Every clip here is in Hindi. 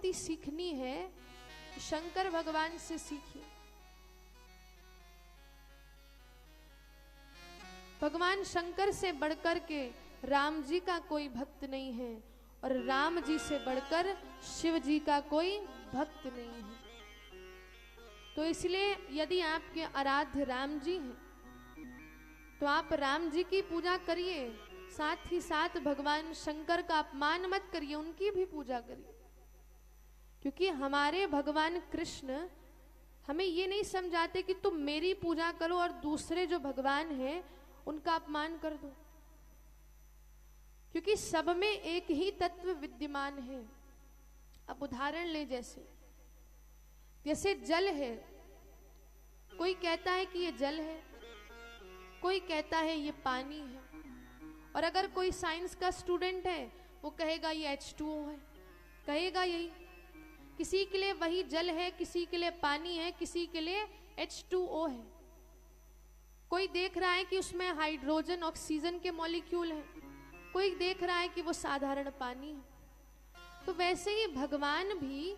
भक्ति सीखनी है तो शंकर भगवान से सीखिए। भगवान शंकर से बढ़कर के राम जी का कोई भक्त नहीं है और राम जी से बढ़कर शिव जी का कोई भक्त नहीं है। तो इसलिए यदि आपके आराध्य राम जी हैं तो आप राम जी की पूजा करिए, साथ ही साथ भगवान शंकर का अपमान मत करिए, उनकी भी पूजा करिए। क्योंकि हमारे भगवान कृष्ण हमें ये नहीं समझाते कि तुम मेरी पूजा करो और दूसरे जो भगवान हैं उनका अपमान कर दो, क्योंकि सब में एक ही तत्व विद्यमान है। अब उदाहरण ले, जैसे जल है, कोई कहता है कि ये जल है, कोई कहता है ये पानी है, और अगर कोई साइंस का स्टूडेंट है वो कहेगा ये H2O है, कहेगा यही। किसी के लिए वही जल है, किसी के लिए पानी है, किसी के लिए H2O है। कोई देख रहा है कि उसमें हाइड्रोजन ऑक्सीजन के मॉलिक्यूल हैं, कोई देख रहा है कि वो साधारण पानी है। तो वैसे ही भगवान भी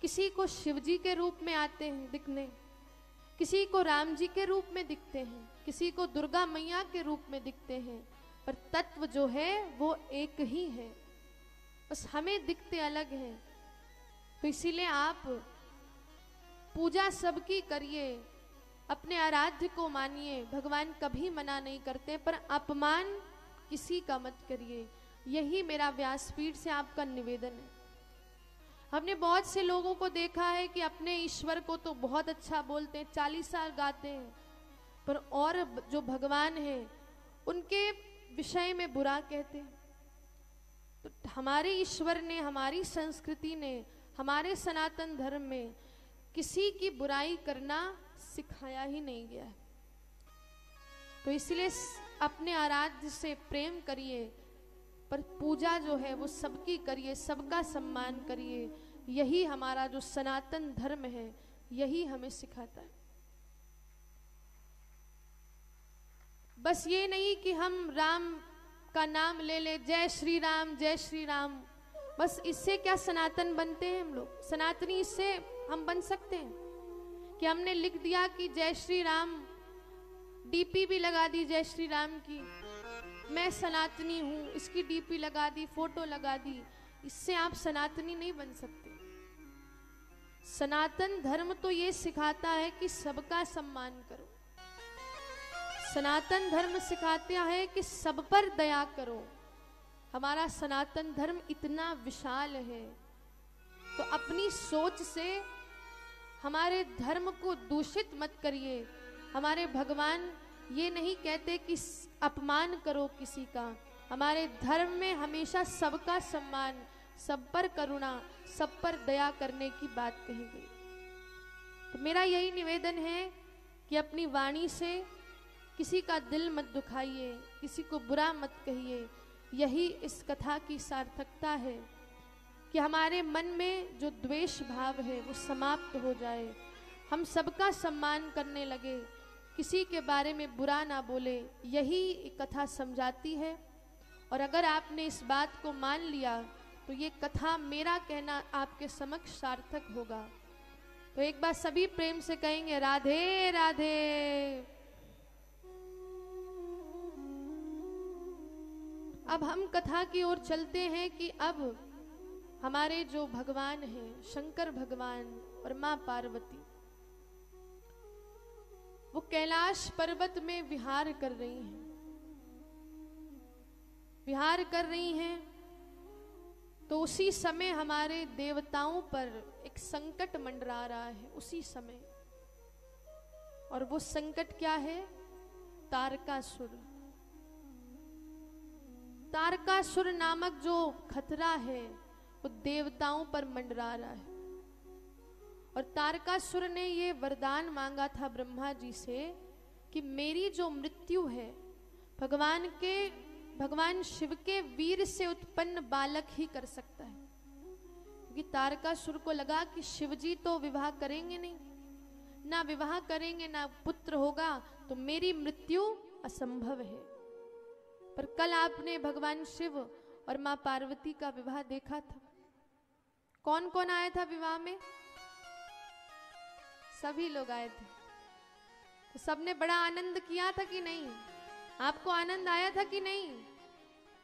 किसी को शिव जी के रूप में आते हैं दिखने, किसी को राम जी के रूप में दिखते हैं, किसी को दुर्गा मैया के रूप में दिखते हैं, पर तत्व जो है वो एक ही है, बस हमें दिखते अलग हैं। तो इसीलिए आप पूजा सबकी करिए, अपने आराध्य को मानिए, भगवान कभी मना नहीं करते, पर अपमान किसी का मत करिए। यही मेरा व्यासपीठ से आपका निवेदन है। हमने बहुत से लोगों को देखा है कि अपने ईश्वर को तो बहुत अच्छा बोलते हैं, 40 साल गाते हैं, पर और जो भगवान हैं उनके विषय में बुरा कहते हैं। तो हमारे ईश्वर ने, हमारी संस्कृति ने, हमारे सनातन धर्म में किसी की बुराई करना सिखाया ही नहीं गया है। तो इसलिए अपने आराध्य से प्रेम करिए, पर पूजा जो है वो सबकी करिए, सबका सम्मान करिए। यही हमारा जो सनातन धर्म है यही हमें सिखाता है। बस ये नहीं कि हम राम का नाम ले ले, जय श्री राम जय श्री राम, बस इससे क्या सनातन बनते हैं हम लोग? सनातनी इससे हम बन सकते हैं कि हमने लिख दिया कि जय श्री राम, डीपी भी लगा दी जय श्री राम की, मैं सनातनी हूं, इसकी डीपी लगा दी, फोटो लगा दी, इससे आप सनातनी नहीं बन सकते। सनातन धर्म तो ये सिखाता है कि सबका सम्मान करो। सनातन धर्म सिखाता है कि सब पर दया करो। हमारा सनातन धर्म इतना विशाल है, तो अपनी सोच से हमारे धर्म को दूषित मत करिए। हमारे भगवान ये नहीं कहते कि अपमान करो किसी का। हमारे धर्म में हमेशा सबका सम्मान, सब पर करुणा, सब पर दया करने की बात कही गई। तो मेरा यही निवेदन है कि अपनी वाणी से किसी का दिल मत दुखाइए, किसी को बुरा मत कहिए। यही इस कथा की सार्थकता है कि हमारे मन में जो द्वेष भाव है वो समाप्त हो जाए, हम सबका सम्मान करने लगे, किसी के बारे में बुरा ना बोले। यही कथा समझाती है। और अगर आपने इस बात को मान लिया तो ये कथा, मेरा कहना आपके समक्ष सार्थक होगा। तो एक बार सभी प्रेम से कहेंगे राधे राधे। अब हम कथा की ओर चलते हैं कि अब हमारे जो भगवान हैं, शंकर भगवान और मां पार्वती, वो कैलाश पर्वत में विहार कर रही हैं। विहार कर रही हैं तो उसी समय हमारे देवताओं पर एक संकट मंडरा रहा है, उसी समय। और वो संकट क्या है? तारकासुर। तारकासुर नामक जो खतरा है वो देवताओं पर मंडरा रहा है। और तारकासुर ने ये वरदान मांगा था ब्रह्मा जी से कि मेरी जो मृत्यु है भगवान शिव के वीर से उत्पन्न बालक ही कर सकता है। क्योंकि तारकासुर को लगा कि शिव जी तो विवाह करेंगे नहीं, ना विवाह करेंगे, ना पुत्र होगा, तो मेरी मृत्यु असंभव है। पर कल आपने भगवान शिव और मां पार्वती का विवाह देखा था। कौन कौन आया था विवाह में? सभी लोग आए थे। तो सबने बड़ा आनंद किया था कि नहीं? आपको आनंद आया था कि नहीं?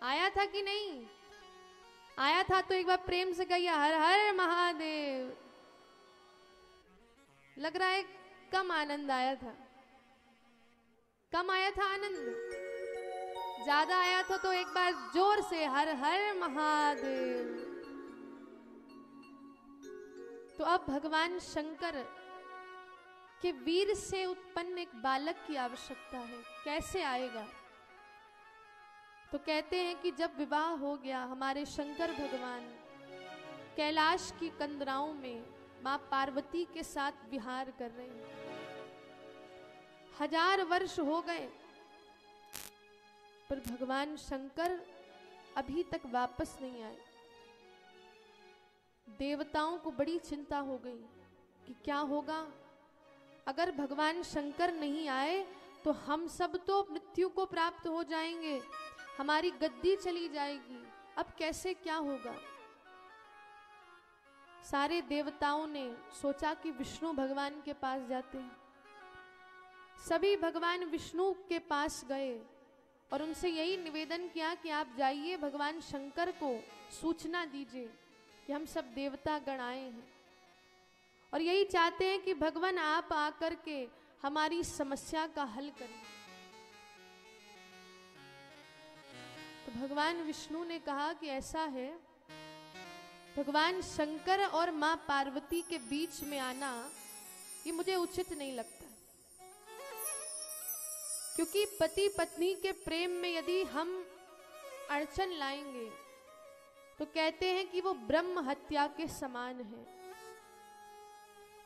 आया था कि नहीं? आया था तो एक बार प्रेम से कहिए हर हर महादेव। लग रहा है कम आनंद आया था। कम आया था आनंद? ज्यादा आया था तो एक बार जोर से हर हर महादेव। तो अब भगवान शंकर के वीर से उत्पन्न एक बालक की आवश्यकता है। कैसे आएगा? तो कहते हैं कि जब विवाह हो गया, हमारे शंकर भगवान कैलाश की कंदराओं में मां पार्वती के साथ विहार कर रहे हैं। 1000 वर्ष हो गए पर भगवान शंकर अभी तक वापस नहीं आए। देवताओं को बड़ी चिंता हो गई कि क्या होगा अगर भगवान शंकर नहीं आए तो हम सब तो मृत्यु को प्राप्त हो जाएंगे, हमारी गद्दी चली जाएगी। अब कैसे क्या होगा? सारे देवताओं ने सोचा कि विष्णु भगवान के पास जाते हैं। सभी भगवान विष्णु के पास गए और उनसे यही निवेदन किया कि आप जाइए, भगवान शंकर को सूचना दीजिए कि हम सब देवता गण आए हैं और यही चाहते हैं कि भगवान आप आकर के हमारी समस्या का हल करें। तो भगवान विष्णु ने कहा कि ऐसा है, भगवान शंकर और मां पार्वती के बीच में आना ये मुझे उचित नहीं लगता, क्योंकि पति पत्नी के प्रेम में यदि हम अड़चन लाएंगे तो कहते हैं कि वो ब्रह्म हत्या के समान है।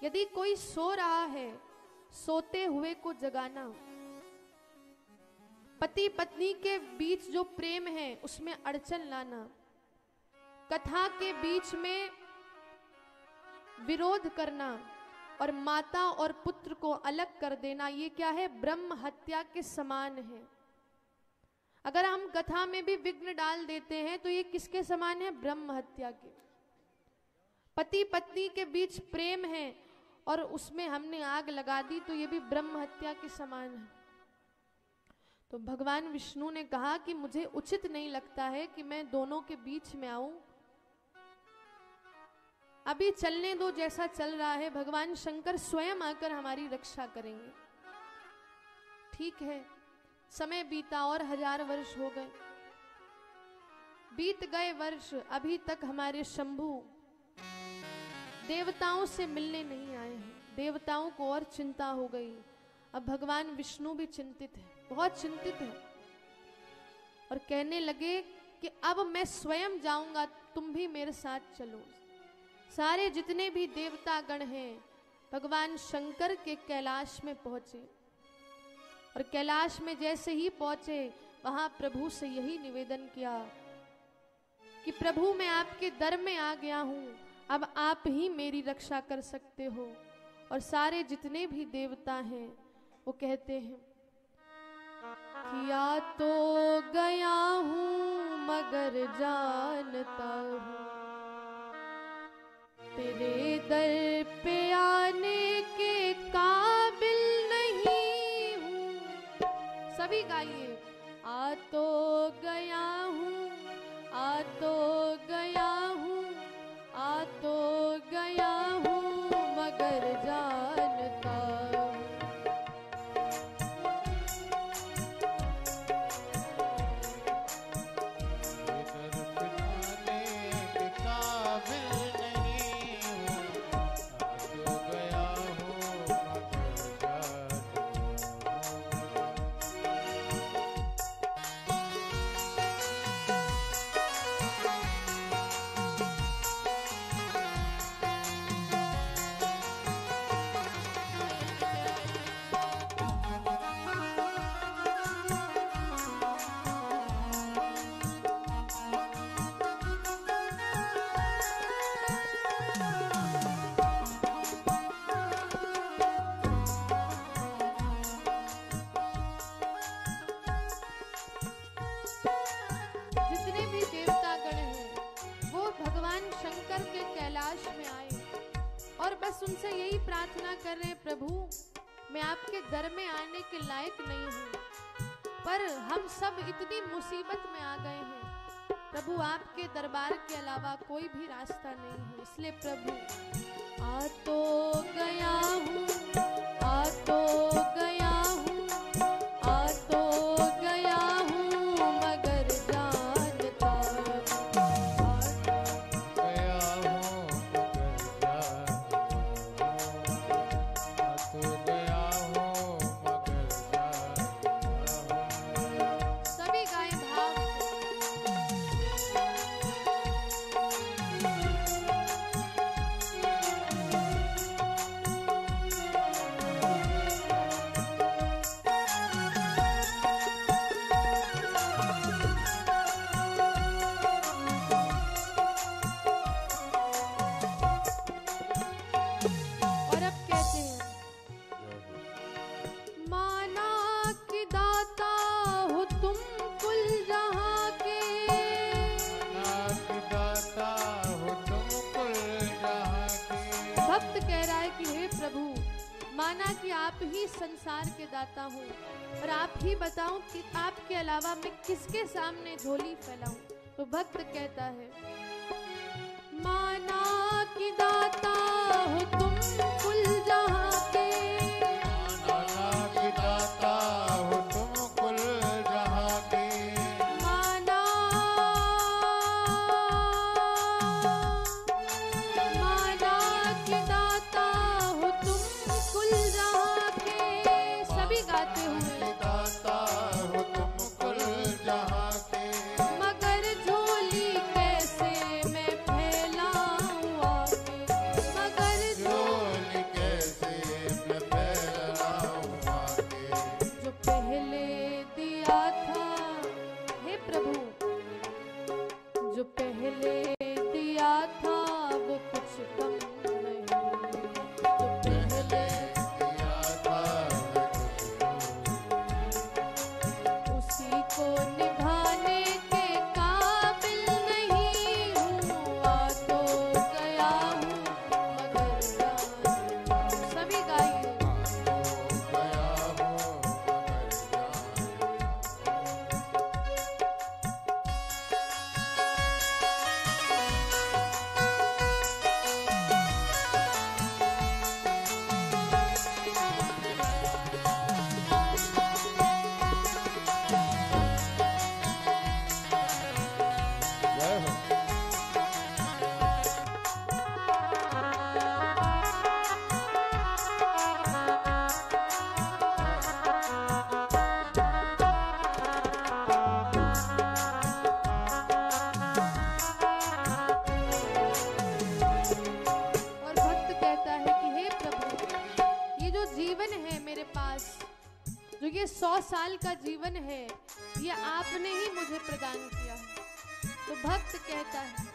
यदि कोई सो रहा है, सोते हुए को जगाना, पति पत्नी के बीच जो प्रेम है उसमें अड़चन लाना, कथा के बीच में विरोध करना और माता और पुत्र को अलग कर देना, ये क्या है? ब्रह्म हत्या के समान है। अगर हम कथा में भी विघ्न डाल देते हैं तो ये किसके समान है? ब्रह्म हत्या के। पति पत्नी के बीच प्रेम है और उसमें हमने आग लगा दी तो ये भी ब्रह्म हत्या के समान है। तो भगवान विष्णु ने कहा कि मुझे उचित नहीं लगता है कि मैं दोनों के बीच में आऊं, अभी चलने दो जैसा चल रहा है, भगवान शंकर स्वयं आकर हमारी रक्षा करेंगे। ठीक है, समय बीता और 1000 वर्ष हो गए। बीत गए वर्ष, अभी तक हमारे शंभु देवताओं से मिलने नहीं आए हैं। देवताओं को और चिंता हो गई। अब भगवान विष्णु भी चिंतित है, बहुत चिंतित है और कहने लगे कि अब मैं स्वयं जाऊंगा, तुम भी मेरे साथ चलो। सारे जितने भी देवता गण हैं भगवान शंकर के कैलाश में पहुंचे और कैलाश में जैसे ही पहुंचे वहां प्रभु से यही निवेदन किया कि प्रभु मैं आपके दर में आ गया हूं, अब आप ही मेरी रक्षा कर सकते हो। और सारे जितने भी देवता हैं वो कहते हैं कि या तो गया हूं मगर जानता हूं तेरे दर पे आने के काबिल नहीं हूं। सभी गाइए, आ तो गया हूं, आ तो गया हूं, आ तो गया हूं मगर जानता हूं। होश में आए और बस उनसे यही प्रार्थना कर रहे हैं, प्रभु मैं आपके दर में आने के लायक नहीं हूँ, पर हम सब इतनी मुसीबत में आ गए हैं प्रभु, आपके दरबार के अलावा कोई भी रास्ता नहीं है। इसलिए प्रभु आ तो गया हूँ, आ तो गया हूँ, आ तो गया हूँ, मगर जानता हूँ, आ तो गया हूँ, आ तो गया हूँ, मगर जानता हूँ। सभी गाय भाव और अब कहते हैं, माना कि दाता हो तुम कुल जहां के, नाथ दाता हो तुम कुल जहाँ के। भक्त कह रहा है कि हे प्रभु माना कि आप ही संसार के दाता हो और आप ही बताऊं कि आपके अलावा मैं किसके सामने झोली फैलाऊं। तो भक्त कहता है, माना कि दाता हो तुम कुल जहां के, माना कि दाता हो तुम कुल जहाँ के। माना कि दाता हो तुम कुल जहां के। सभी गाते हुए, दाता हो तुम कुल जहाँ के। मगर झोली कैसे मैं फैलाऊं आके, मगर झोली कैसे मैं फैलाऊं आगे। जो पहले दिया था, हे प्रभु जो पहले दिया था वो कुछ कम नहीं, जो पहले दिया था उसी को निभाने के काबिल नहीं हूँ। आ तो गया हूँ मगर जानता हूँ। सभी गाइए, गया हूँ जय हो। और भक्त कहता है कि हे प्रभु ये जो जीवन है मेरे पास, जो ये 100 साल का जीवन है, ये आपने ही मुझे प्रदान किया है। तो भक्त कहता है,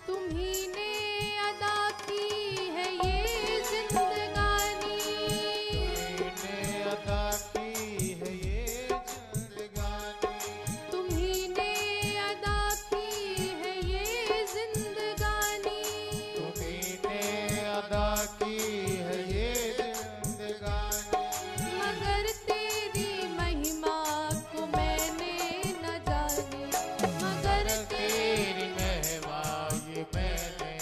तुम्ही ने अदा की है ये जिंदगानी, ने अदा की है ये जिंदगानी। तुम्ही ने अदा की है ये जिंदगानी, तुम्ही ने अदा की है ये जिंदगानी। मगर तेरी महिमा को मैंने न जानी, मगर तेरी महिमा ये मैंने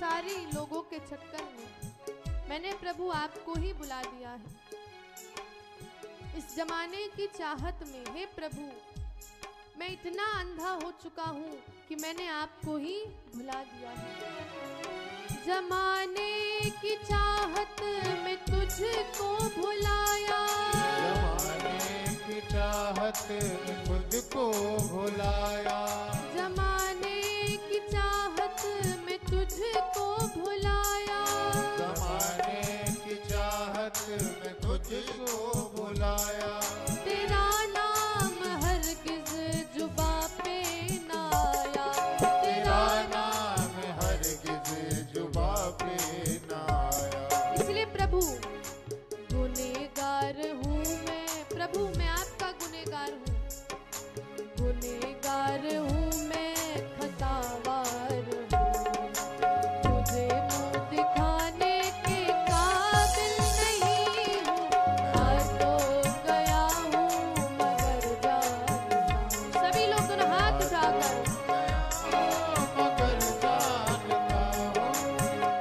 सारे लोगों के चक्कर में मैंने प्रभु आपको ही बुला दिया है। इस जमाने की चाहत में हे प्रभु मैं इतना अंधा हो चुका हूँ कि मैंने आपको ही भुला दिया है। जमाने की चाहत में तुझको भुलाया, जमाने की चाहत में खुद को भुलाया, जमाने की चाहत में तुझको भुलाया, जमाने की चाहत में तुझको भुलाया। तेरा नाम हरगिज़ जुबां पे ना आया, तेरा नाम हरगिज़ जुबां पे ना आया। इसलिए प्रभु गुनहगार हूँ मैं, प्रभु मैं आपका गुनहगार हूँ, गुनहगार हूँ मैं, खतावार हूँ, तुझे मुँह दिखाने के काबिल नहीं हूँ, आ तो गया हूँ मगर जानता हूँ। सभी लोग दोनों हाथ उठाकर मगर जानता हूँ,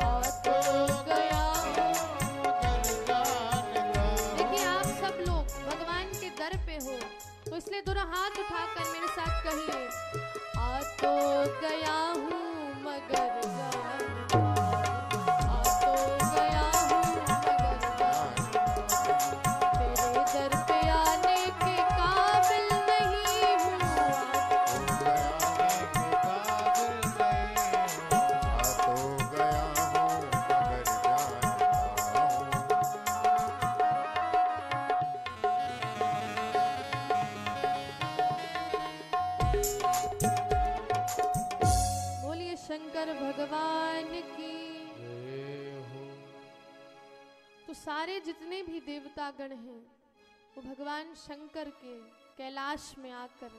आ तो गया हूँ। मगर जानता हूँ। देखिए आप सब लोग भगवान के दर पे हो तो इसलिए दोनों हाथ उठाकर मेरे साथ कहिए, आ तो गया हूँ मगर जानता हूँ, आ तो गया हूँ मगर जानता हूँ, तेरे दर पे आने के काबिल नहीं हूँ, बोलिए शंकर भगवान की। तो सारे जितने भी देवतागण हैं वो भगवान शंकर के कैलाश में आकर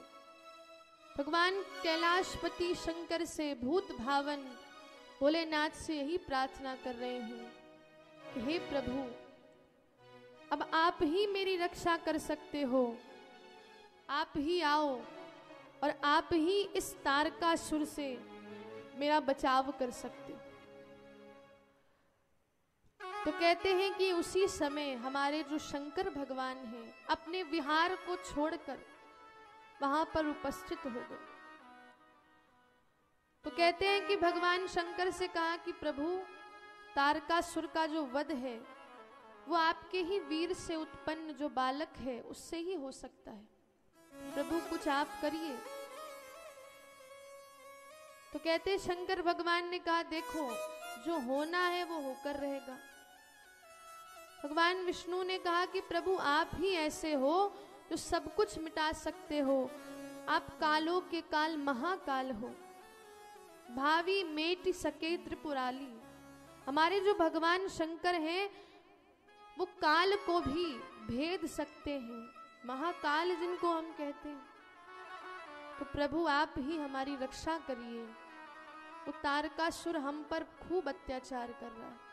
भगवान कैलाशपति शंकर से भूत भावन भोलेनाथ से यही प्रार्थना कर रहे हैं कि हे प्रभु अब आप ही मेरी रक्षा कर सकते हो, आप ही आओ और आप ही इस तारकासुर से मेरा बचाव कर सकते हो। तो कहते हैं कि उसी समय हमारे जो शंकर भगवान हैं अपने विहार को छोड़कर वहां पर उपस्थित हो गए। तो कहते हैं कि भगवान शंकर से कहा कि प्रभु तारकासुर का जो वध है वो आपके ही वीर से उत्पन्न जो बालक है उससे ही हो सकता है, प्रभु कुछ आप करिए। तो कहते हैं शंकर भगवान ने कहा देखो जो होना है वो होकर रहेगा। भगवान विष्णु ने कहा कि प्रभु आप ही ऐसे हो जो सब कुछ मिटा सकते हो, आप कालों के काल महाकाल हो, भावी मेट सके त्रिपुराली। हमारे जो भगवान शंकर हैं वो काल को भी भेद सकते हैं, महाकाल जिनको हम कहते हैं। तो प्रभु आप ही हमारी रक्षा करिए, वो तारकासुर हम पर खूब अत्याचार कर रहा है।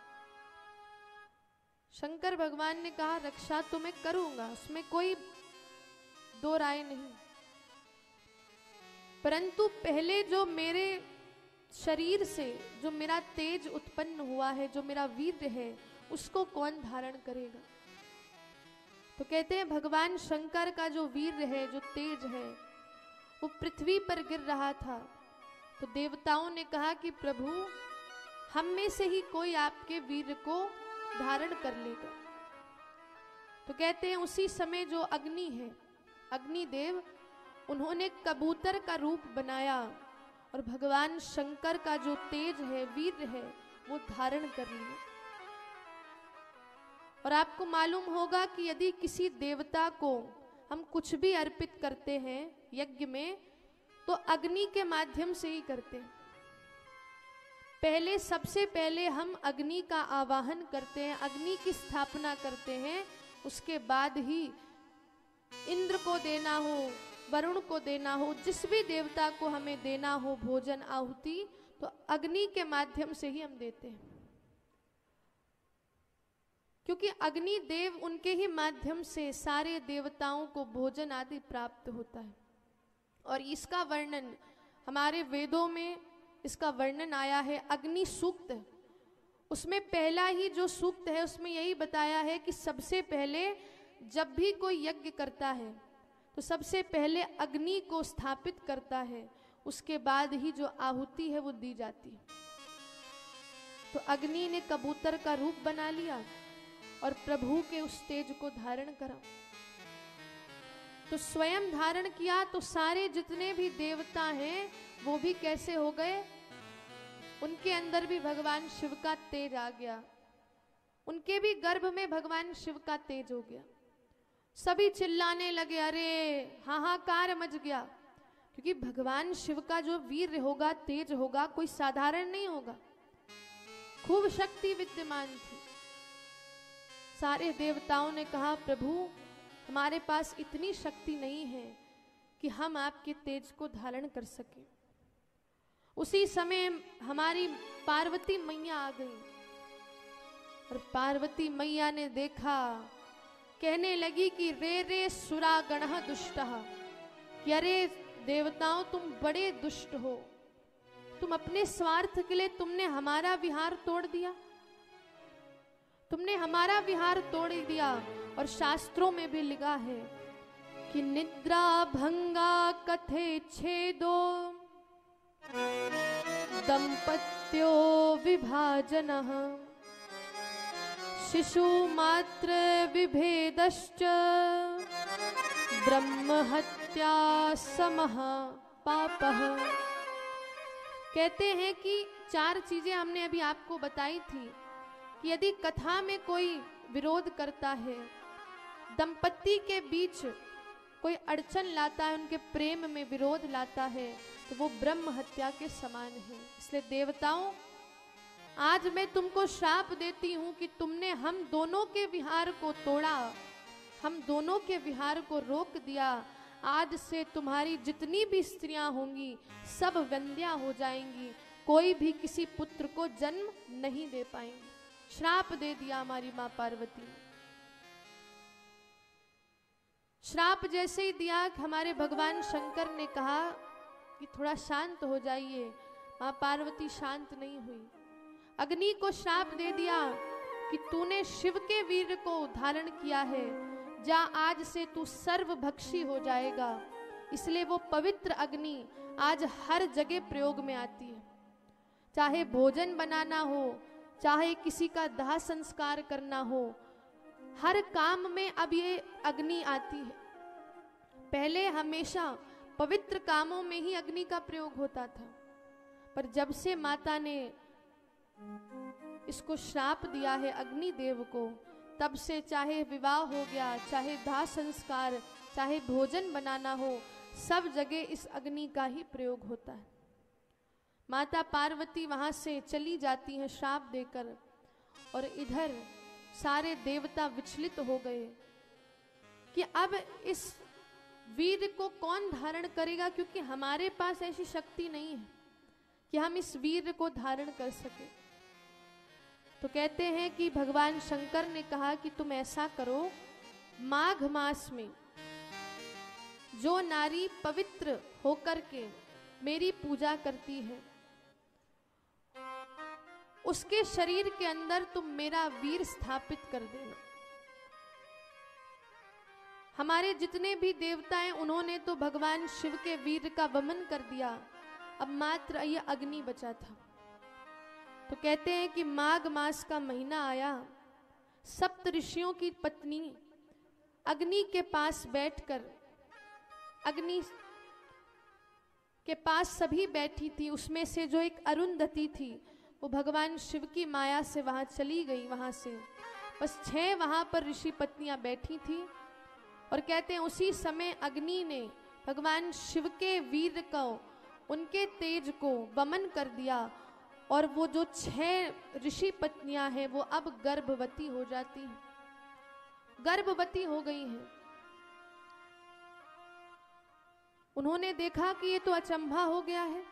शंकर भगवान ने कहा रक्षा तो मैं करूंगा, उसमें कोई दो राय नहीं, परंतु पहले जो मेरे शरीर से जो मेरा तेज उत्पन्न हुआ है, जो मेरा वीर्य है, उसको कौन धारण करेगा। तो कहते हैं भगवान शंकर का जो वीर्य है, जो तेज है, वो पृथ्वी पर गिर रहा था। तो देवताओं ने कहा कि प्रभु हम में से ही कोई आपके वीर्य को धारण कर लेगा। तो कहते हैं उसी समय जो अग्नि है, अग्निदेव, उन्होंने कबूतर का रूप बनाया और भगवान शंकर का जो तेज है, वीर्य है, वो धारण कर लिया। और आपको मालूम होगा कि यदि किसी देवता को हम कुछ भी अर्पित करते हैं यज्ञ में, तो अग्नि के माध्यम से ही करते हैं। पहले सबसे पहले हम अग्नि का आवाहन करते हैं, अग्नि की स्थापना करते हैं, उसके बाद ही इंद्र को देना हो, वरुण को देना हो, जिस भी देवता को हमें देना हो भोजन आहुति, तो अग्नि के माध्यम से ही हम देते हैं। क्योंकि अग्नि देव, उनके ही माध्यम से सारे देवताओं को भोजन आदि प्राप्त होता है। और इसका वर्णन हमारे वेदों में इसका वर्णन आया है अग्नि सूक्त। उसमें पहला ही जो सूक्त है उसमें यही बताया है कि सबसे पहले जब भी कोई यज्ञ करता है तो सबसे पहले अग्नि को स्थापित करता है, उसके बाद ही जो आहुति है वो दी जाती है। तो अग्नि ने कबूतर का रूप बना लिया और प्रभु के उस तेज को धारण करा। तो स्वयं धारण किया तो सारे जितने भी देवता हैं वो भी कैसे हो गए, उनके अंदर भी भगवान शिव का तेज आ गया, उनके भी गर्भ में भगवान शिव का तेज हो गया। सभी चिल्लाने लगे, अरे हाहाकार मच गया, क्योंकि भगवान शिव का जो वीर होगा, तेज होगा, कोई साधारण नहीं होगा, खूब शक्ति विद्यमान थी। सारे देवताओं ने कहा, प्रभु हमारे पास इतनी शक्ति नहीं है कि हम आपके तेज को धारण कर सके। उसी समय हमारी पार्वती मैया आ गई और पार्वती मैया ने देखा, कहने लगी कि रे रे सुरा गणः दुष्टः, कि अरे देवताओं तुम बड़े दुष्ट हो, तुम अपने स्वार्थ के लिए तुमने हमारा विहार तोड़ दिया, तुमने हमारा विहार तोड़ दिया। और शास्त्रों में भी लिखा है कि निद्रा भंगा कथे छेदो दंपत्यो विभाजनः शिशु मात्र विभेदश्च ब्रह्म हत्या समः पापः। कहते हैं कि 4 चीजें हमने अभी आपको बताई थी कि यदि कथा में कोई विरोध करता है, दंपत्ति के बीच कोई अड़चन लाता है, उनके प्रेम में विरोध लाता है, तो वो ब्रह्म हत्या के समान है। इसलिए देवताओं, आज मैं तुमको श्राप देती हूं कि तुमने हम दोनों के विहार को तोड़ा, हम दोनों के विहार को रोक दिया। आज से तुम्हारी जितनी भी स्त्रियां होंगी सब वंध्या हो जाएंगी, कोई भी किसी पुत्र को जन्म नहीं दे पाएंगी। श्राप दे दिया हमारी मां पार्वती ने। श्राप जैसे ही दिया, हमारे भगवान शंकर ने कहा कि थोड़ा शांत हो जाइए। मां पार्वती शांत नहीं हुई, अग्नि को श्राप दे दिया कि तूने शिव के वीर को धारण किया है, जा आज से तू सर्वभक्षी हो जाएगा। इसलिए वो पवित्र अग्नि आज हर जगह प्रयोग में आती है, चाहे भोजन बनाना हो, चाहे किसी का दाह संस्कार करना हो, हर काम में अब ये अग्नि आती है। पहले हमेशा पवित्र कामों में ही अग्नि का प्रयोग होता था, पर जब से माता ने इसको श्राप दिया है अग्निदेव को, तब से चाहे विवाह हो गया, चाहे दाह संस्कार, चाहे भोजन बनाना हो, सब जगह इस अग्नि का ही प्रयोग होता है। माता पार्वती वहां से चली जाती हैं श्राप देकर, और इधर सारे देवता विचलित हो गए कि अब इस वीर को कौन धारण करेगा, क्योंकि हमारे पास ऐसी शक्ति नहीं है कि हम इस वीर को धारण कर सके। तो कहते हैं कि भगवान शंकर ने कहा कि तुम ऐसा करो, माघ मास में जो नारी पवित्र होकर के मेरी पूजा करती है, उसके शरीर के अंदर तुम मेरा वीर स्थापित कर देना। हमारे जितने भी देवता हैं उन्होंने तो भगवान शिव के वीर का वमन कर दिया, अब मात्र ये अग्नि बचा था। तो कहते हैं कि माघ मास का महीना आया, सप्त ऋषियों की पत्नी अग्नि के पास बैठकर, अग्नि के पास सभी बैठी थी, उसमें से जो एक अरुंधति थी वो भगवान शिव की माया से वहां चली गई। वहां से बस 6 वहां पर ऋषि पत्नियां बैठी थी, और कहते हैं उसी समय अग्नि ने भगवान शिव के वीर को, उनके तेज को वमन कर दिया, और वो जो 6 ऋषि पत्नियां हैं वो अब गर्भवती हो जाती हैं, गर्भवती हो गई हैं। उन्होंने देखा कि ये तो अचंभा हो गया है,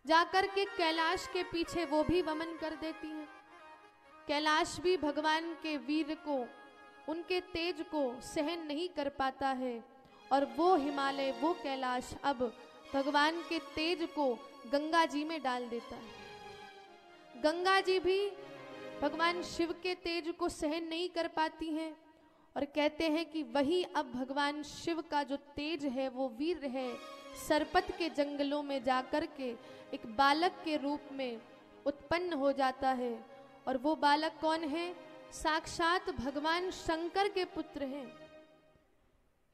जाकर के कैलाश के पीछे वो भी वमन कर देती हैं। कैलाश भी भगवान के वीर को, उनके तेज को सहन नहीं कर पाता है, और वो हिमालय, वो कैलाश अब भगवान के तेज को गंगा जी में डाल देता है। गंगा जी भी भगवान शिव के तेज को सहन नहीं कर पाती हैं और कहते हैं कि वही अब भगवान शिव का जो तेज है, वो वीर है, सरपत के जंगलों में जाकर के एक बालक के रूप में उत्पन्न हो जाता है। और वो बालक कौन है? साक्षात भगवान शंकर के पुत्र हैं।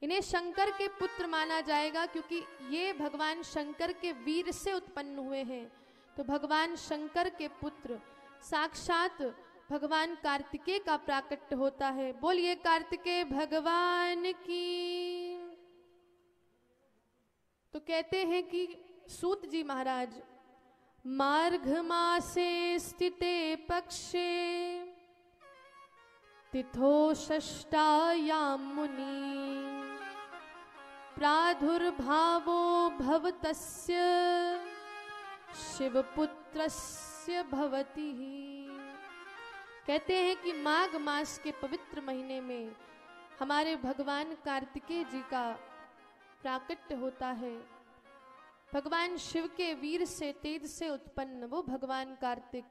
इन्हें शंकर के पुत्र माना जाएगा क्योंकि ये भगवान शंकर के वीर से उत्पन्न हुए हैं। तो भगवान शंकर के पुत्र साक्षात भगवान कार्तिकेय का प्राकट्य होता है। बोलिए कार्तिकेय भगवान की। तो कहते हैं कि सूत जी महाराज, मार्घ मासे स्थिते पक्षे तिथो षष्ठायां मुनि प्रादुर्भावो भवतस्य शिवपुत्रस्य भवति। कहते हैं कि माघ मास के पवित्र महीने में हमारे भगवान कार्तिकेय जी का प्राकट्य होता है। भगवान शिव के वीर से, तेज से उत्पन्न वो भगवान कार्तिक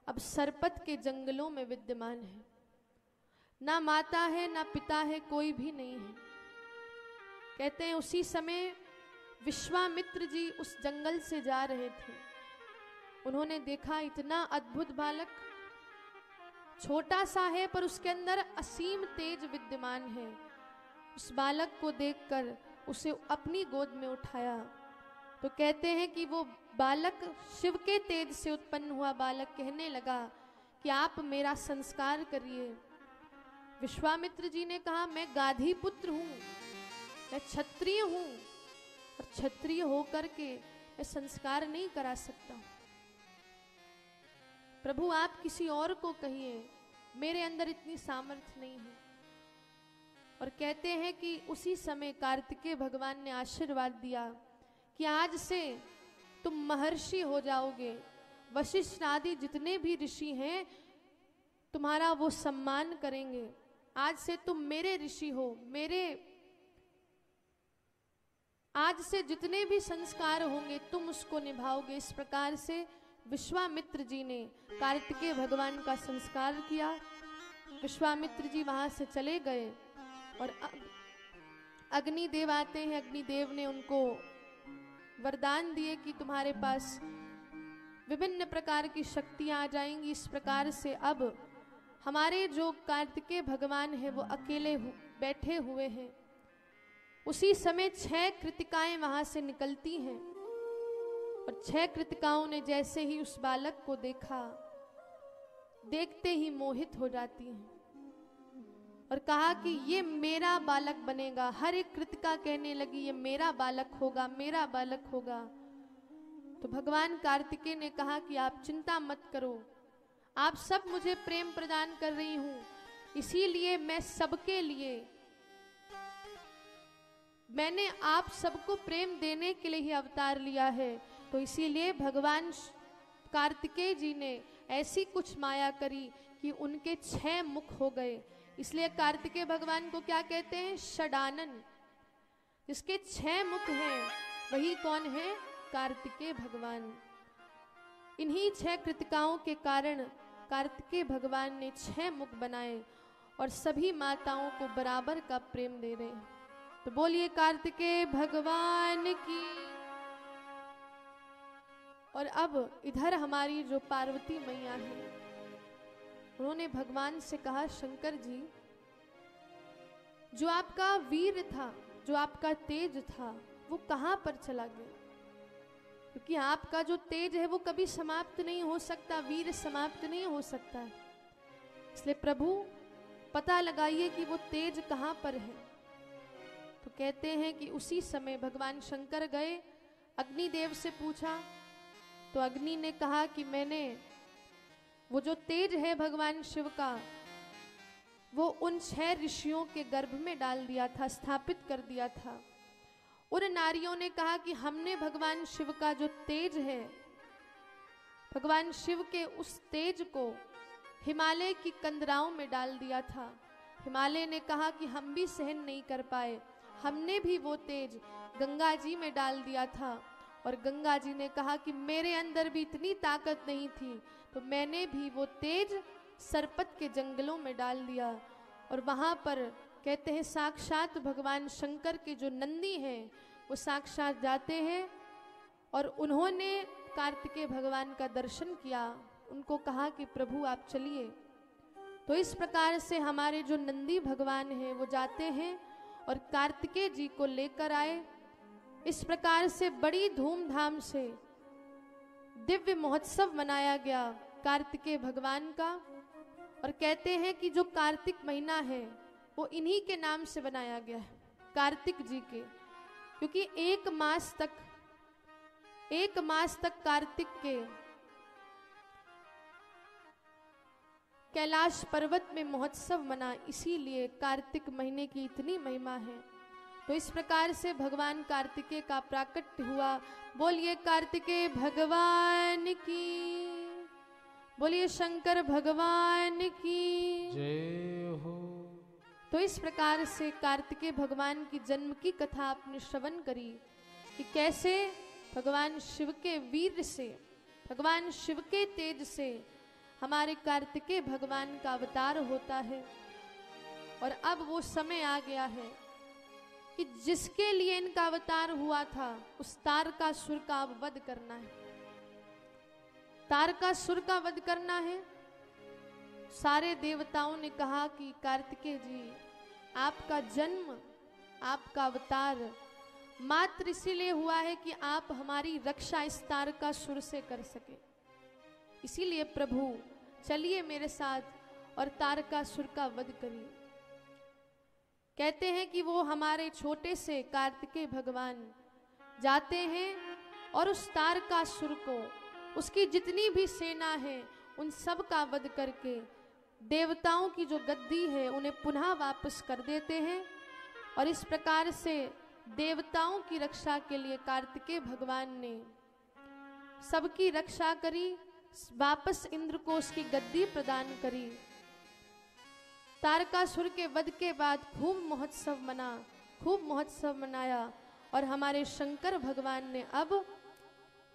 अब सरपत के जंगलों में विद्यमान है। ना माता है, ना पिता है, कोई भी नहीं है। कहते हैं उसी समय विश्वामित्र जी उस जंगल से जा रहे थे। उन्होंने देखा इतना अद्भुत बालक, छोटा सा है पर उसके अंदर असीम तेज विद्यमान है। उस बालक को देखकर उसे अपनी गोद में उठाया। तो कहते हैं कि वो बालक शिव के तेज से उत्पन्न हुआ बालक कहने लगा कि आप मेरा संस्कार करिए। विश्वामित्र जी ने कहा, मैं गाधी पुत्र हूं, मैं क्षत्रिय हूं और क्षत्रिय होकर के मैं संस्कार नहीं करा सकता। प्रभु आप किसी और को कहिए, मेरे अंदर इतनी सामर्थ्य नहीं है। और कहते हैं कि उसी समय कार्तिकेय भगवान ने आशीर्वाद दिया कि आज से तुम महर्षि हो जाओगे। वशिष्ठ आदि जितने भी ऋषि हैं तुम्हारा वो सम्मान करेंगे। आज से तुम मेरे ऋषि हो, आज से जितने भी संस्कार होंगे तुम उसको निभाओगे। इस प्रकार से विश्वामित्र जी ने कार्तिकेय भगवान का संस्कार किया। विश्वामित्र जी वहां से चले गए और अग्निदेव आते हैं। अग्निदेव ने उनको वरदान दिए कि तुम्हारे पास विभिन्न प्रकार की शक्तियां आ जाएंगी। इस प्रकार से अब हमारे जो कार्तिकेय भगवान है वो अकेले बैठे हुए हैं। उसी समय 6 कृतिकाएं वहां से निकलती हैं और 6 कृतिकाओं ने जैसे ही उस बालक को देखा, देखते ही मोहित हो जाती हैं और कहा कि ये मेरा बालक बनेगा। हर एक कृतिका कहने लगी ये मेरा बालक होगा, मेरा बालक होगा। तो भगवान कार्तिकेय ने कहा कि आप चिंता मत करो, आप सब मुझे प्रेम प्रदान कर रही हूं, इसीलिए मैं सबके लिए, मैंने आप सबको प्रेम देने के लिए ही अवतार लिया है। तो इसीलिए भगवान कार्तिकेय जी ने ऐसी कुछ माया करी कि उनके 6 मुख हो गए। इसलिए कार्तिकेय भगवान को क्या कहते हैं? षडानन। जिसके 6 मुख हैं वही कौन है? कार्तिकेय भगवान। इन्हीं 6 कृतिकाओं के कारण कार्तिकेय भगवान ने 6 मुख बनाए और सभी माताओं को बराबर का प्रेम दे रहे हैं। तो बोलिए कार्तिकेय भगवान की। और अब इधर हमारी जो पार्वती मैया है, उन्होंने भगवान से कहा, शंकर जी, जो आपका वीर था, जो आपका तेज था, वो कहां पर चला गया? क्योंकि आपका जो तेज है वो कभी समाप्त नहीं हो सकता, वीर समाप्त नहीं हो सकता है। इसलिए प्रभु पता लगाइए कि वो तेज कहां पर है। तो कहते हैं कि उसी समय भगवान शंकर गए, अग्निदेव से पूछा। तो अग्नि ने कहा कि मैंने वो जो तेज है भगवान शिव का, वो उन 6 ऋषियों के गर्भ में डाल दिया था, स्थापित कर दिया था। उन नारियों ने कहा कि हमने भगवान शिव का जो तेज है, भगवान शिव के उस तेज को हिमालय की कंदराओं में डाल दिया था। हिमालय ने कहा कि हम भी सहन नहीं कर पाए, हमने भी वो तेज गंगा जी में डाल दिया था और गंगा जी ने कहा कि मेरे अंदर भी इतनी ताकत नहीं थी, तो मैंने भी वो तेज सरपत के जंगलों में डाल दिया। और वहाँ पर कहते हैं साक्षात भगवान शंकर के जो नंदी हैं वो साक्षात जाते हैं और उन्होंने कार्तिकेय भगवान का दर्शन किया। उनको कहा कि प्रभु आप चलिए। तो इस प्रकार से हमारे जो नंदी भगवान हैं वो जाते हैं और कार्तिकेय जी को लेकर आए। इस प्रकार से बड़ी धूमधाम से दिव्य महोत्सव मनाया गया कार्तिकेय भगवान का। और कहते हैं कि जो कार्तिक महीना है वो इन्हीं के नाम से बनाया गया है, कार्तिक जी के, क्योंकि एक मास तक कार्तिक के कैलाश पर्वत में महोत्सव मना, इसीलिए कार्तिक महीने की इतनी महिमा है। तो इस प्रकार से भगवान कार्तिकेय का प्राकट्य हुआ। बोलिए कार्तिकेय भगवान की, बोलिए शंकर भगवान की जय हो। तो इस प्रकार से कार्तिकेय भगवान की जन्म की कथा आपने श्रवण करी कि कैसे भगवान शिव के वीर से, भगवान शिव के तेज से हमारे कार्तिकेय भगवान का अवतार होता है। और अब वो समय आ गया है कि जिसके लिए इनका अवतार हुआ था उस तारकासुर का अब वध करना है। तारकासुर का वध करना है। सारे देवताओं ने कहा कि कार्तिकेय जी आपका जन्म, आपका अवतार मात्र इसीलिए हुआ है कि आप हमारी रक्षा इस तारकासुर से कर सके। इसीलिए प्रभु चलिए मेरे साथ और तारकासुर का वध करिए। कहते हैं कि वो हमारे छोटे से कार्तिकेय भगवान जाते हैं और उस तारकासुर को, उसकी जितनी भी सेना है उन सब का वध करके देवताओं की जो गद्दी है उन्हें पुनः वापस कर देते हैं। और इस प्रकार से देवताओं की रक्षा के लिए कार्तिकेय भगवान ने सबकी रक्षा करी, वापस इंद्र को उसकी गद्दी प्रदान करी। तारकासुर के वध के बाद खूब महोत्सव मनाया और हमारे शंकर भगवान ने अब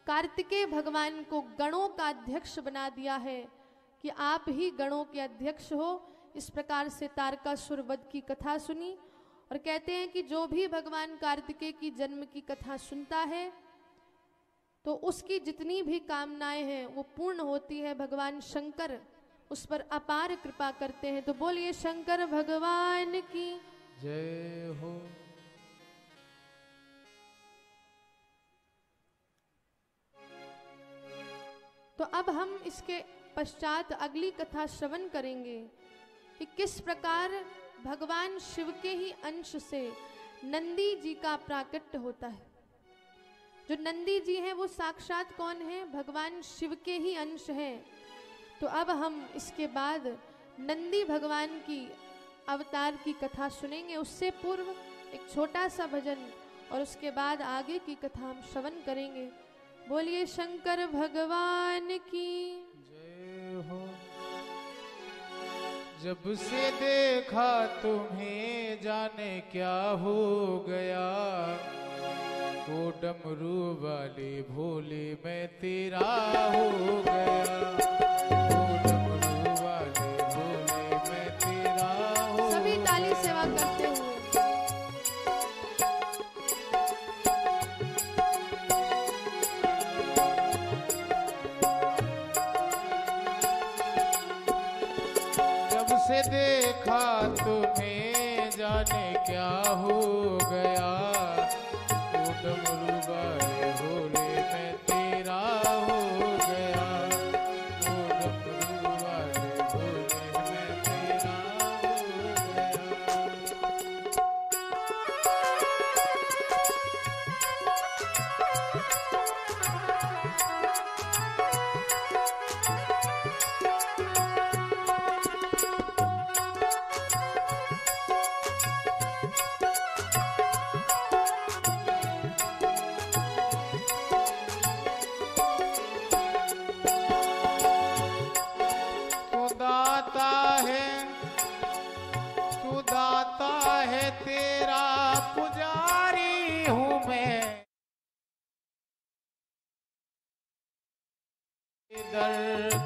कार्तिकेय भगवान को गणों का अध्यक्ष बना दिया है कि आप ही गणों के अध्यक्ष हो। इस प्रकार से तारकासुर वध की कथा सुनी। और कहते हैं कि जो भी भगवान कार्तिकेय की जन्म की कथा सुनता है तो उसकी जितनी भी कामनाएं हैं वो पूर्ण होती है। भगवान शंकर उस पर अपार कृपा करते हैं। तो बोलिए शंकर भगवान की जय हो। तो अब हम इसके पश्चात अगली कथा श्रवण करेंगे कि किस प्रकार भगवान शिव के ही अंश से नंदी जी का प्राकट्य होता है। जो नंदी जी हैं वो साक्षात कौन है? भगवान शिव के ही अंश हैं। तो अब हम इसके बाद नंदी भगवान की अवतार की कथा सुनेंगे। उससे पूर्व एक छोटा सा भजन और उसके बाद आगे की कथा हम श्रवण करेंगे। बोलिए शंकर भगवान की जय हो। जब से देखा तुम्हें जाने क्या हो गया, ओ डमरू वाली भोली मैं तेरा हो गया, ओ डमरू वाली भोली मैं तेरा हो। सभी ताली सेवा करते हुए से देखा तुम्हें जाने क्या हो गया, ओ डमरू वाले भोले मैं तेरा हो गया, ओ डमरू वाले भोले मैं तेरा हो गया।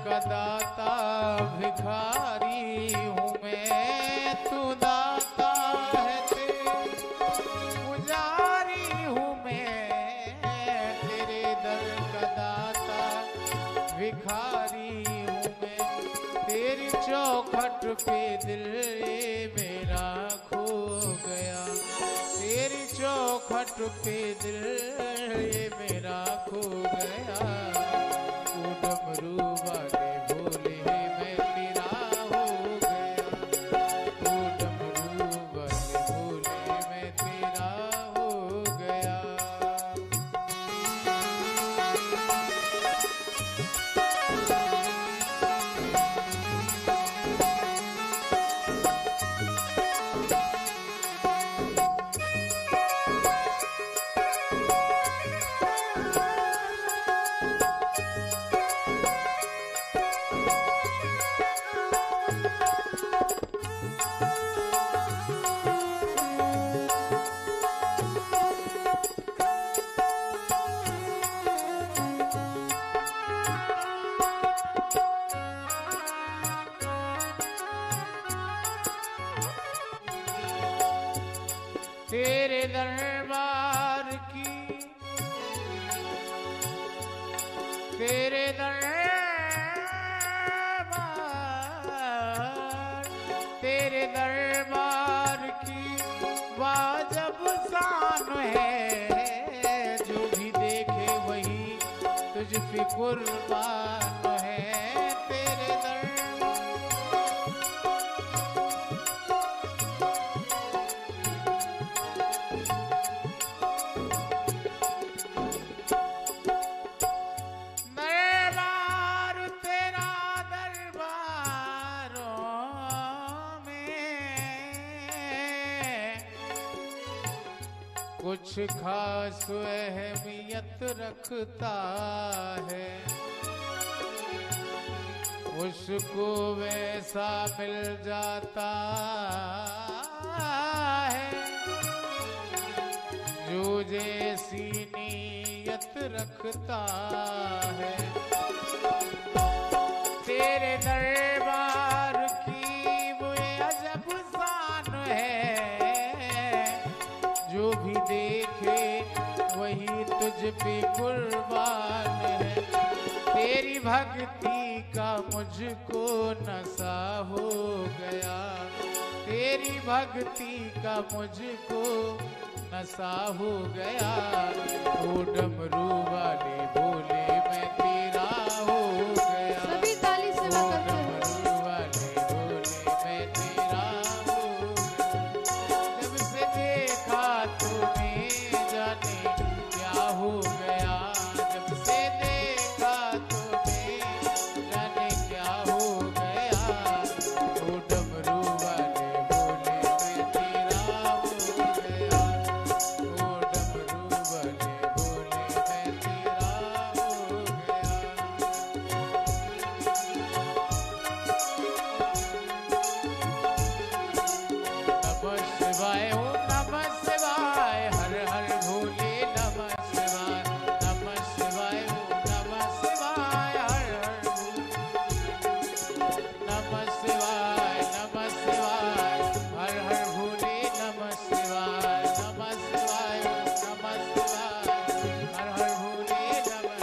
का दाता भिखारी हूँ मैं, तू दाता है पुजारी हूँ मैं, तेरे दर का दाता भिखारी हूँ मैं, तेरी चौखट पे दिल ये मेरा खो गया, तेरी चौखट पे दिल ये मेरा खो गया, तू डमरू वाले भोले मैं तेरा हो गया, तू डमरू वाले भोले मैं तेरा हो गया। तेरे दरबार की, तेरे दरबार की वाजब शान है, जो भी देखे वही तुझ पे कुर्बान है, तेरे कुछ खास अहमियत रखता है, उसको वैसा मिल जाता है, जो जैसी नीयत रखता है, तेरे दरबार की वो अजब शान है, जो भी देखे वही तुझ पे कुर्बान है, तेरी भक्ति का मुझको नशा हो गया, तेरी भक्ति का मुझको नशा हो गया, ओ डमरू वाले भोले मैं तेरा हो गया, सभी ताली से ओ करते हैं। डमरू वाले भोले मैं तेरा हो गया, जब से देखा तुम्हें जाने क्या हो गया, जब से देखा तुम्हें जाने क्या हो गया, ओ डमरू वाले भोले मैं तेरा हो गया, ओ डमरू वाले भोले मैं तेरा हो गया। नमः शिवाय ओम नमः शिवाय, हर हर भोले नमः शिवाय, नमः शिवाय ओम नमः शिवाय, हर हर नमः शिवाय, नमः शिवाय, हर हर भोले नमः शिवाय, नमः शिवाय ओम नमः शिवाय, हर हर भोले नमः शिवाय,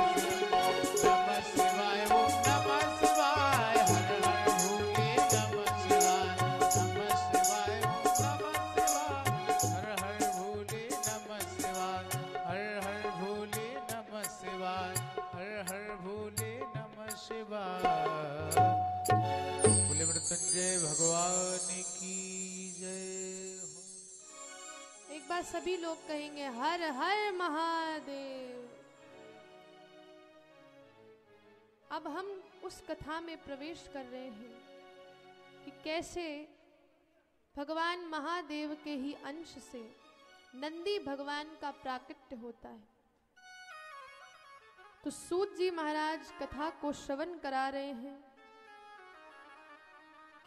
नमः शिवाय ओम नमः शिवाय, हर हर भोले नमः शिवाय, नमः शिवाय ओम नमः शिवाय, हर हर भोले नमः शिवाय, हर हर भोले नमः शिवाय, हर हर भोले नमः शिवाय। बोले मृत्युंजय भगवान की जय हो। एक बार सभी लोग कहेंगे हर हर महादेव। अब हम उस कथा में प्रवेश कर रहे हैं कि कैसे भगवान महादेव के ही अंश से नंदी भगवान का प्राकट्य होता है। तो सूत जी महाराज कथा को श्रवण करा रहे हैं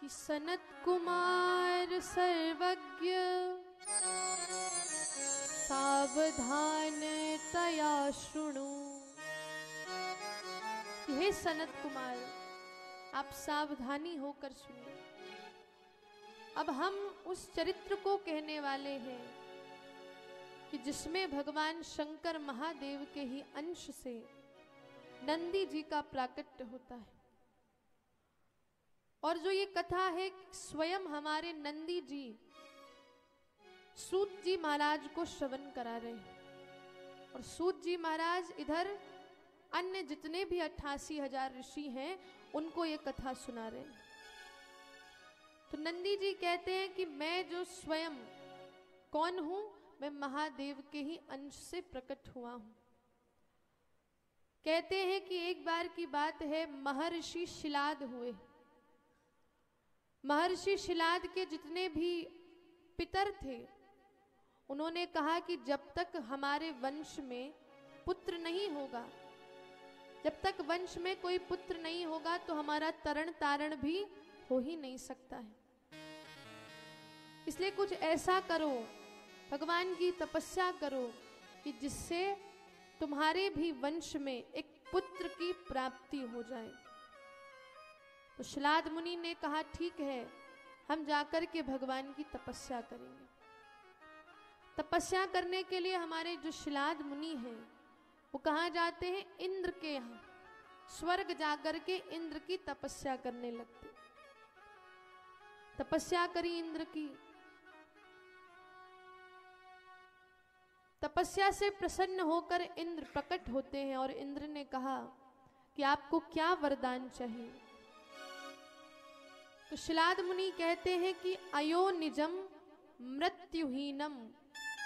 कि सनत कुमार सर्वज्ञ सावधान तया शृणु। हे सनत कुमार, आप सावधानी होकर सुनिए। अब हम उस चरित्र को कहने वाले हैं कि जिसमें भगवान शंकर महादेव के ही अंश से नंदी जी का प्राकट्य होता है। और जो ये कथा है स्वयं हमारे नंदी जी सूत जी महाराज को श्रवण करा रहे हैं। और सूत जी महाराज इधर अन्य जितने भी 88,000 ऋषि हैं उनको ये कथा सुना रहे हैं। तो नंदी जी कहते हैं कि मैं जो स्वयं कौन हूं, मैं महादेव के ही अंश से प्रकट हुआ हूं। कहते हैं कि एक बार की बात है, महर्षि शिलाद हुए। महर्षि शिलाद के जितने भी पितर थे उन्होंने कहा कि जब तक हमारे वंश में पुत्र नहीं होगा, जब तक वंश में कोई पुत्र नहीं होगा तो हमारा तरण तारण भी हो ही नहीं सकता है। इसलिए कुछ ऐसा करो, भगवान की तपस्या करो कि जिससे तुम्हारे भी वंश में एक पुत्र की प्राप्ति हो जाए। तो शिलाद मुनि ने कहा ठीक है, हम जाकर के भगवान की तपस्या करेंगे। तपस्या करने के लिए हमारे जो शिलाद मुनि हैं वो कहाँ जाते हैं? इंद्र के यहाँ। स्वर्ग जाकर के इंद्र की तपस्या करने लगते। तपस्या करी इंद्र की। तपस्या से प्रसन्न होकर इंद्र प्रकट होते हैं और इंद्र ने कहा कि आपको क्या वरदान चाहिए? तो शिलाद मुनि कहते हैं कि अयो निजम मृत्युहीनम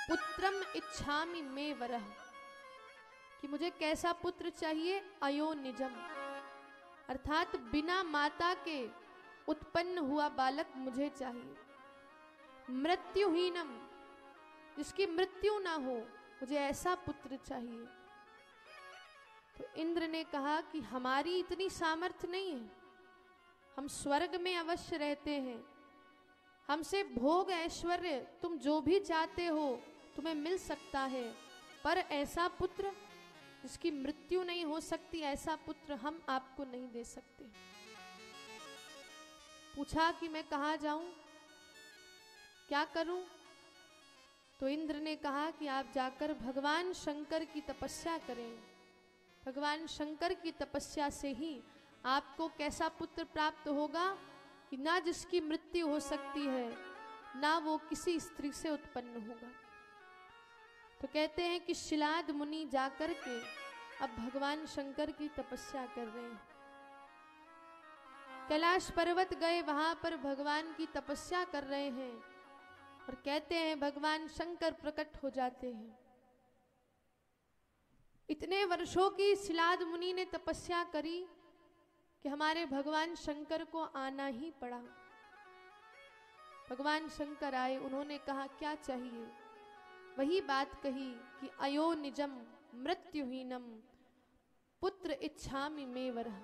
पुत्रम इच्छामि मे वरः, कि मुझे कैसा पुत्र चाहिए? अयो निजम, अर्थात बिना माता के उत्पन्न हुआ बालक मुझे चाहिए। मृत्युहीनम, जिसकी मृत्यु ना हो, मुझे ऐसा पुत्र चाहिए। तो इंद्र ने कहा कि हमारी इतनी सामर्थ्य नहीं है, हम स्वर्ग में अवश्य रहते हैं, हमसे भोग ऐश्वर्य तुम जो भी चाहते हो तुम्हें मिल सकता है, पर ऐसा पुत्र जिसकी मृत्यु नहीं हो सकती, ऐसा पुत्र हम आपको नहीं दे सकते। पूछा कि मैं कहाँ जाऊं, क्या करूं? तो इंद्र ने कहा कि आप जाकर भगवान शंकर की तपस्या करें। भगवान शंकर की तपस्या से ही आपको कैसा पुत्र प्राप्त होगा कि ना जिसकी मृत्यु हो सकती है, ना वो किसी स्त्री से उत्पन्न होगा। तो कहते हैं कि शिलाद मुनि जाकर के अब भगवान शंकर की तपस्या कर रहे हैं। कैलाश पर्वत गए, वहां पर भगवान की तपस्या कर रहे हैं और कहते हैं भगवान शंकर प्रकट हो जाते हैं। इतने वर्षों की शिलाद मुनि ने तपस्या करी कि हमारे भगवान शंकर को आना ही पड़ा। भगवान शंकर आए, उन्होंने कहा क्या चाहिए? वही बात कही कि अयो निजम मृत्युहीनम पुत्र इच्छामि मे वरः,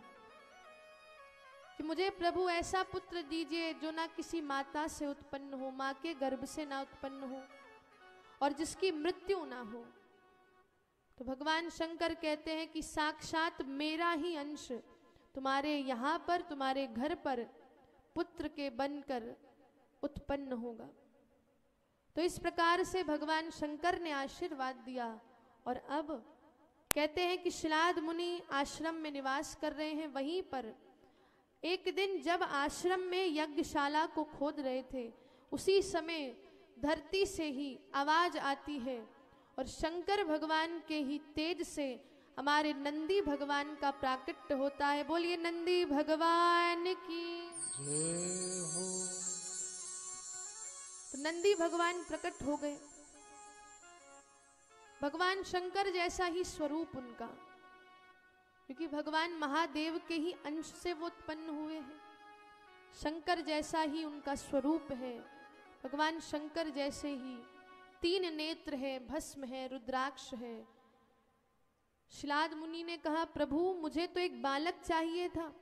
कि मुझे प्रभु ऐसा पुत्र दीजिए जो ना किसी माता से उत्पन्न हो, माँ के गर्भ से ना उत्पन्न हो और जिसकी मृत्यु ना हो। तो भगवान शंकर कहते हैं कि साक्षात मेरा ही अंश तुम्हारे यहाँ पर, तुम्हारे घर पर पुत्र के बनकर उत्पन्न होगा। तो इस प्रकार से भगवान शंकर ने आशीर्वाद दिया। और अब कहते हैं कि शिलाद मुनि आश्रम में निवास कर रहे हैं। वहीं पर एक दिन जब आश्रम में यज्ञशाला को खोद रहे थे, उसी समय धरती से ही आवाज आती है और शंकर भगवान के ही तेज से हमारे नंदी भगवान का प्राकट्य होता है। बोलिए नंदी भगवान की जय हो। तो नंदी भगवान प्रकट हो गए। भगवान शंकर जैसा ही स्वरूप उनका, क्योंकि भगवान महादेव के ही अंश से वो उत्पन्न हुए हैं। शंकर जैसा ही उनका स्वरूप है। भगवान शंकर जैसे ही 3 नेत्र है, भस्म है, रुद्राक्ष है। शिलाद मुनि ने कहा प्रभु मुझे तो एक बालक चाहिए था,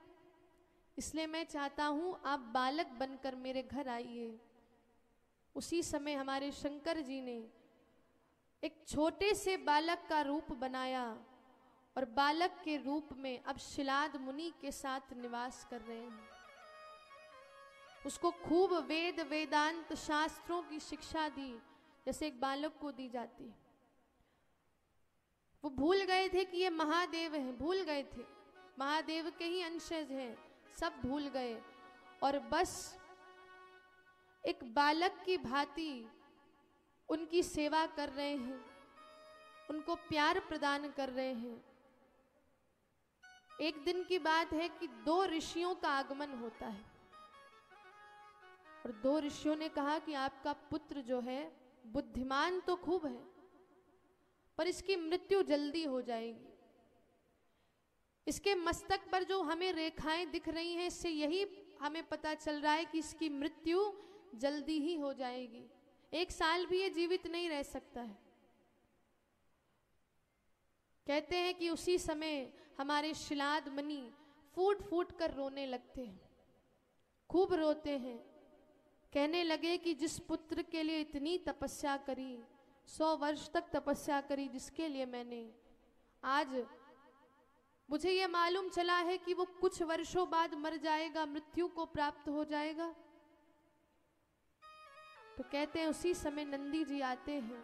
इसलिए मैं चाहता हूं आप बालक बनकर मेरे घर आइए। उसी समय हमारे शंकर जी ने एक छोटे से बालक का रूप बनाया और बालक के रूप में अब शिलाद मुनि के साथ निवास कर रहे हैं। उसको खूब वेद वेदांत शास्त्रों की शिक्षा दी जैसे एक बालक को दी जाती है। वो भूल गए थे कि ये महादेव हैं, भूल गए थे महादेव के ही अंशज हैं, सब भूल गए और बस एक बालक की भांति उनकी सेवा कर रहे हैं, उनको प्यार प्रदान कर रहे हैं। एक दिन की बात है कि 2 ऋषियों का आगमन होता है और 2 ऋषियों ने कहा कि आपका पुत्र जो है बुद्धिमान तो खूब है पर इसकी मृत्यु जल्दी हो जाएगी। इसके मस्तक पर जो हमें रेखाएं दिख रही हैं इससे यही हमें पता चल रहा है कि इसकी मृत्यु जल्दी ही हो जाएगी, 1 साल भी ये जीवित नहीं रह सकता है। कहते हैं कि उसी समय हमारे शिलाद मुनि फूट फूट कर रोने लगते हैं, खूब रोते हैं। कहने लगे कि जिस पुत्र के लिए इतनी तपस्या करी, 100 वर्ष तक तपस्या करी जिसके लिए मैंने, आज मुझे ये मालूम चला है कि वो कुछ वर्षों बाद मर जाएगा, मृत्यु को प्राप्त हो जाएगा। तो कहते हैं उसी समय नंदी जी आते हैं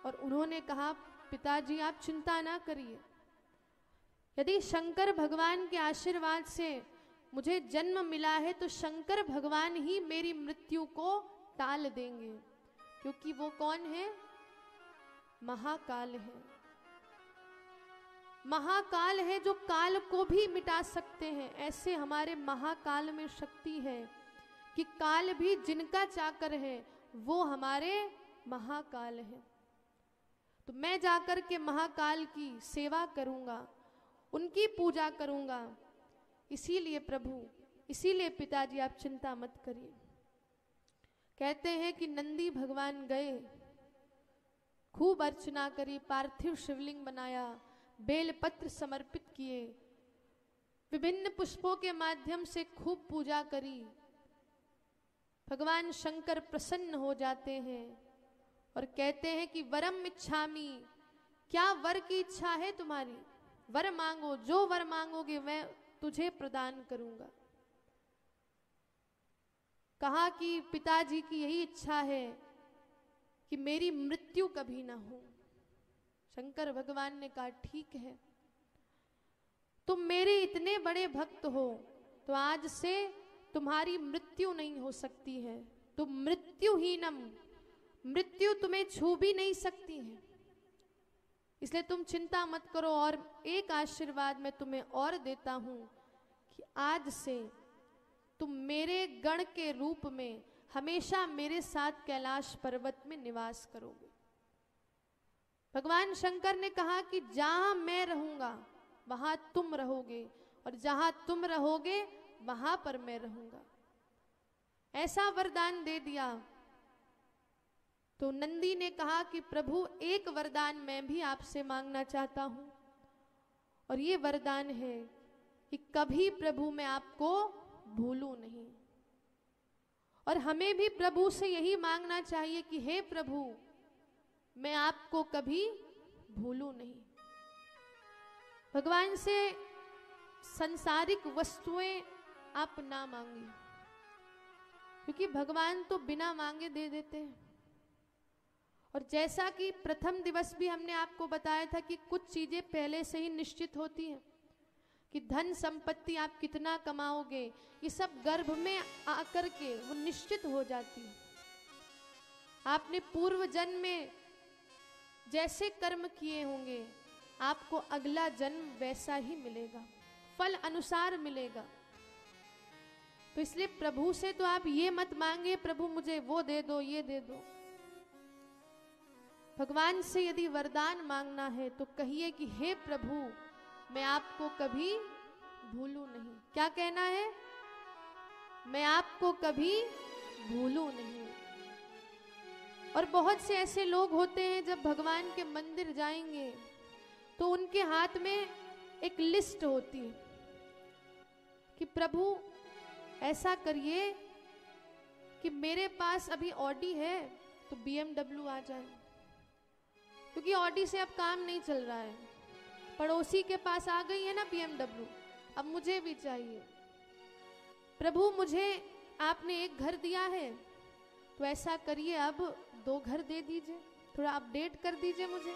और उन्होंने कहा पिताजी आप चिंता ना करिए, यदि शंकर भगवान के आशीर्वाद से मुझे जन्म मिला है तो शंकर भगवान ही मेरी मृत्यु को टाल देंगे, क्योंकि वो कौन है? महाकाल है। महाकाल है जो काल को भी मिटा सकते हैं। ऐसे हमारे महाकाल में शक्ति है कि काल भी जिनका चाकर है वो हमारे महाकाल है। तो मैं जाकर के महाकाल की सेवा करूंगा, उनकी पूजा करूंगा। इसीलिए प्रभु, इसीलिए पिताजी आप चिंता मत करिए। कहते हैं कि नंदी भगवान गए, खूब अर्चना करी, पार्थिव शिवलिंग बनाया, बेलपत्र समर्पित किए, विभिन्न पुष्पों के माध्यम से खूब पूजा करी। भगवान शंकर प्रसन्न हो जाते हैं और कहते हैं कि वरम इच्छामि, क्या वर की इच्छा है तुम्हारी? वर मांगो, जो वर मांगोगे मैं तुझे प्रदान करूंगा। कहा कि पिताजी की यही इच्छा है कि मेरी मृत्यु कभी ना हो। शंकर भगवान ने कहा ठीक है, तुम मेरे इतने बड़े भक्त हो तो आज से तुम्हारी मृत्यु नहीं हो सकती है, तुम मृत्युहीनम, मृत्यु तुम्हें छू भी नहीं सकती है, इसलिए तुम चिंता मत करो। और एक आशीर्वाद मैं तुम्हें और देता हूं कि आज से तुम मेरे गण के रूप में हमेशा मेरे साथ कैलाश पर्वत में निवास करोगे। भगवान शंकर ने कहा कि जहां मैं रहूंगा वहां तुम रहोगे और जहां तुम रहोगे वहां पर मैं रहूंगा। ऐसा वरदान दे दिया। तो नंदी ने कहा कि प्रभु एक वरदान मैं भी आपसे मांगना चाहता हूं, और ये वरदान है कि कभी प्रभु मैं आपको भूलूं नहीं। और हमें भी प्रभु से यही मांगना चाहिए कि हे प्रभु मैं आपको कभी भूलूं नहीं। भगवान से संसारिक वस्तुएं आप ना मांगिए, क्योंकि भगवान तो बिना मांगे दे देते हैं। और जैसा कि प्रथम दिवस भी हमने आपको बताया था कि कुछ चीजें पहले से ही निश्चित होती हैं कि धन संपत्ति आप कितना कमाओगे, ये सब गर्भ में आकर के वो निश्चित हो जाती है। आपने पूर्व जन्म में जैसे कर्म किए होंगे आपको अगला जन्म वैसा ही मिलेगा, फल अनुसार मिलेगा। तो इसलिए प्रभु से तो आप ये मत मांगे प्रभु मुझे वो दे दो, ये दे दो। भगवान से यदि वरदान मांगना है तो कहिए कि हे प्रभु मैं आपको कभी भूलूं नहीं। क्या कहना है? मैं आपको कभी भूलूं नहीं। और बहुत से ऐसे लोग होते हैं जब भगवान के मंदिर जाएंगे तो उनके हाथ में एक लिस्ट होती है कि प्रभु ऐसा करिए कि मेरे पास अभी ऑडी है तो BMW आ जाए, क्योंकि ऑडी से अब काम नहीं चल रहा है। पड़ोसी के पास आ गई है ना BMW, अब मुझे भी चाहिए। प्रभु मुझे आपने एक घर दिया है, तो ऐसा करिए अब 2 घर दे दीजिए, थोड़ा अपडेट कर दीजिए मुझे।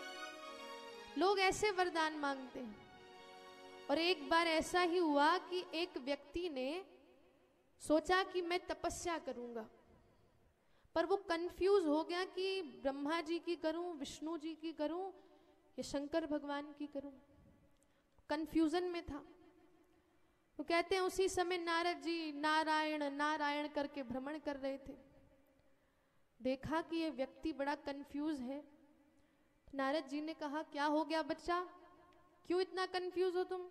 लोग ऐसे वरदान मांगते हैं। और एक बार ऐसा ही हुआ कि एक व्यक्ति ने सोचा कि मैं तपस्या करूंगा, पर वो कंफ्यूज हो गया कि ब्रह्मा जी की करूं, विष्णु जी की करूं या शंकर भगवान की करूं। कंफ्यूजन में था। तो कहते हैं उसी समय नारद जी नारायण नारायण करके भ्रमण कर रहे थे। देखा कि ये व्यक्ति बड़ा कंफ्यूज है। नारद जी ने कहा, क्या हो गया बच्चा, क्यों इतना कंफ्यूज हो तुम?